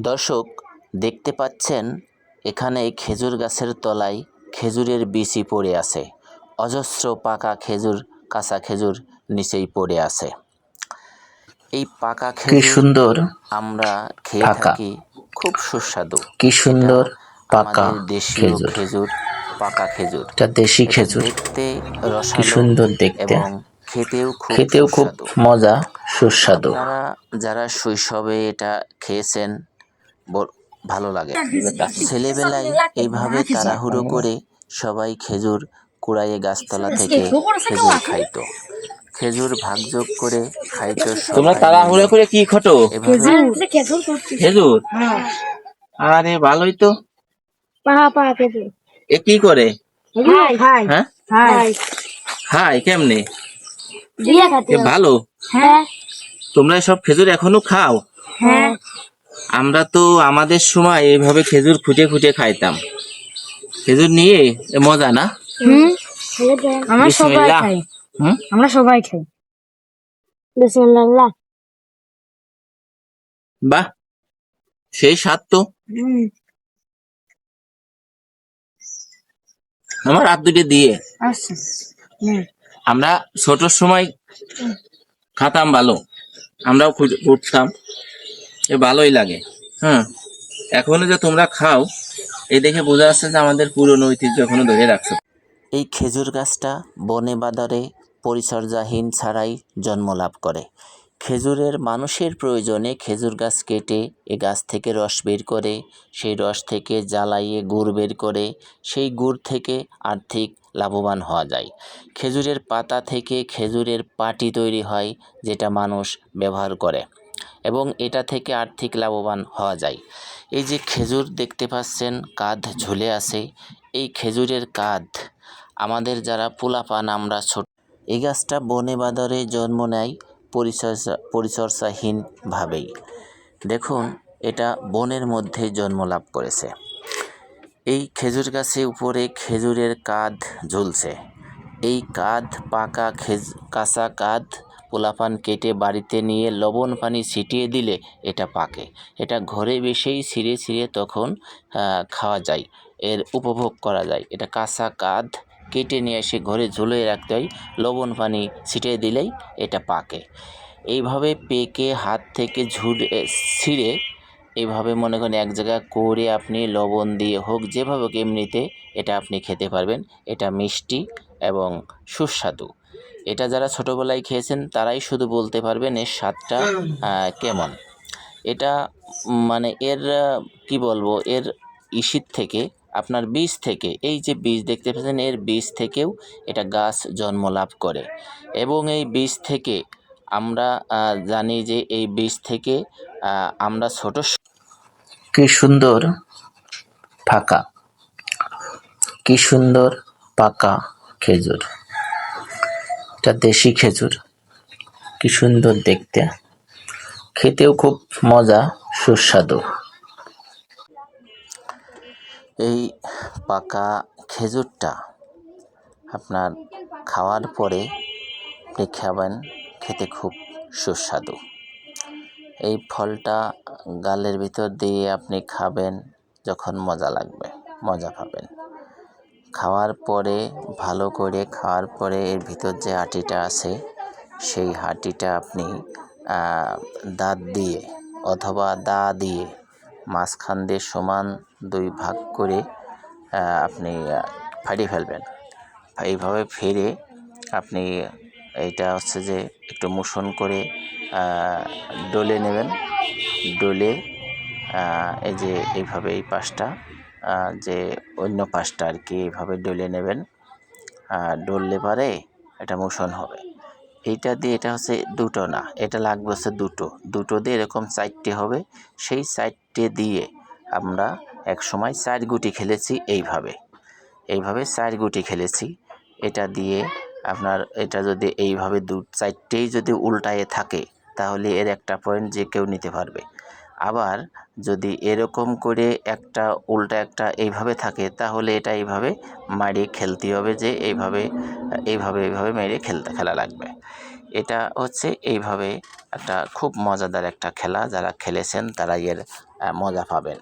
দর্শক দেখতে পাচ্ছেন এখানে খেজুর গাছের তলায় খেজুরের বিচি পড়ে আছে। অজস্র পাকা খেজুর, কাঁচা খেজুর নিচেই পড়ে আছে। এই পাকা কি খেজুর সুন্দর আমরা খেয়ে পাকা, থাকি, খুব সুস্বাদু। কি সুন্দর পাকা আমাদের দেশীয় খেজুর। খেজুর, পাকা খেজুর। এটা দেশি এটা খেজুর, দেখতে কি রসালো সুন্দর দেখতে, এবং খেতেও খুব খেতেও খুব সুস্বাদু। মজা সুস্বাদু। আপনারা যারা শৈশবে এটা খেয়েছেন ভালো লাগে। ছেলেবেলায় এইভাবে তাড়াহুড়ো করে সবাই খেজুর কুড়াইয়ে গাছতলা থেকে খেজুর খাইতো, খেজুর ভাগযোগ করে খাইতো তোমরা সবাই তাড়াহুড়ো মিলে। করে কি খটো? এভাবে খেজুর? আরে ভালোই তো। এ কি করে? হ্যাঁ, হাই কেমনে? এ ভালো। তোমরা সব খেজুর এখনো খাও? আমরা তো আমাদের সময় এইভাবে খেজুর খুঁটে খুঁটে খাইতাম। খেজুর নিয়ে মজা না? আমরা সবাই বিসমিল্লাহ। খাই। আমরা সবাই খাই। বিসমিল্লাহ। বাহ, সেই স্বাদ তো। আমার হাত দুটো দিয়ে। আচ্ছা। আমরা ছোট সময় খাতাম ভালো, আমরাও উঠতাম, এ ভালোই লাগে। হ্যাঁ, এখনো যে তোমরা খাও এই দেখে বোঝা যাচ্ছে যে আমাদের পুরনো ঐতিহ্য এখনো ধরে রাখছো। এই খেজুর গাছটা বনে বাদারে পরিচর্যাহীন ছাড়াই জন্ম লাভ করে। খেজুরের মানুষের প্রয়োজনে খেজুর গাছ কেটে এ গাছ থেকে রস বের করে, সেই রস থেকে জ্বালাইয়ে গুড় বের করে, সেই গুড় থেকে আর্থিক লাভবান হওয়া যায়। খেজুরের পাতা থেকে খেজুরের পাটি তৈরি হয়, যেটা মানুষ ব্যবহার করে এবং এটা থেকে আর্থিক লাভবান হওয়া যায়। এই যে খেজুর দেখতে পাচ্ছেন কাঁধ ঝুলে আছে, এই খেজুরের কাঁধ আমাদের যারা পোলাপান আমরা ছোট, এই গাছটা বনে বাদরে জন্ম নেয় পরিচর্যাহীনভাবেই। দেখুন এটা বনের মধ্যে জন্ম লাভ করেছে। এই খেজুর গাছে উপরে খেজুরের কাঁধ ঝুলছে। এই কাঁধ পাকা কাঁচা কাঁধ পোলাপান কেটে বাড়িতে নিয়ে লবণ পানি ছিটিয়ে দিলে এটা পাকে। এটা ঘরে বসেই ছিঁড়ে ছিঁড়ে তখন খাওয়া যায়, এর উপভোগ করা যায়। এটা কাঁচা কাঁধ কেটে নিয়ে এসে ঘরে ঝুলিয়ে রাখতে হয়, লবণ পানি ছিটিয়ে দিলেই এটা পাকে। এইভাবে পেকে হাত থেকে ছিঁড়ে এইভাবে মনে করেন এক জায়গায় করে আপনি লবণ দিয়ে হোক যেভাবে হোক এমনিতে এটা আপনি খেতে পারবেন। এটা মিষ্টি এবং সুস্বাদু। এটা যারা ছোটোবেলায় খেয়েছেন তারাই শুধু বলতে পারবেন এর স্বাদটা কেমন। এটা মানে এর কি বলবো, এর ইসির থেকে আপনার বীজ থেকে, এই যে বীজ দেখতে পাচ্ছেন এর বীজ থেকেও এটা গাছ জন্ম লাভ করে এবং এই বীজ থেকে আমরা জানি যে এই বীজ থেকে আমরা ছোট। কি সুন্দর ফাঁকা, কি সুন্দর পাকা খেজুর। এটা দেশি খেজুর, কি সুন্দর দেখতে, খেতেও খুব মজা সুস্বাদু। এই পাকা খেজুরটা আপনার খাওয়ার পরে আপনি খাবেন, খেতে খুব সুস্বাদু। এই ফলটা গালের ভিতর দিয়ে আপনি খাবেন, যখন মজা লাগবে, মজা পাবেন। খাওয়ার পরে ভালো করে খাওয়ার পরে এর ভিতর যে আটিটা আছে সেই আটিটা আপনি দাঁত দিয়ে অথবা দা দিয়ে মাঝখান দিয়ে সমান 2 ভাগ করে আপনি ফাটিয়ে ফেলবেন। এইভাবে ফেরে আপনি এইটা হচ্ছে যে একটু মোশন করে ডলে নেবেন। ডলে এই যে এইভাবে এই পাশটা যে অন্য পাশটা আর কি এইভাবে ডলে নেবেন। ডললে পারে এটা মোশন হবে। এইটা দিয়ে এটা হচ্ছে দুটো না, এটা লাগবে হচ্ছে দুটো দিয়ে এরকম 4টে হবে। সেই 4টে দিয়ে আমরা এক সময় 4 গুটি খেলেছি। এইভাবে 4 গুটি খেলেছি। এটা দিয়ে আপনার এটা যদি এইভাবে 4টেই যদি উল্টায়ে থাকে তাহলে এর একটা পয়েন্ট যে কেউ নিতে পারবে। আবার যদি এরকম করে একটা উল্টা একটা এইভাবে থাকে তাহলে এটা এইভাবে মারিয়ে খেলতে হবে, যে এইভাবে মেরে খেলা লাগবে। এটা হচ্ছে এইভাবে একটা খুব মজাদার একটা খেলা, যারা খেলেছেন তারা এর মজা পাবেন।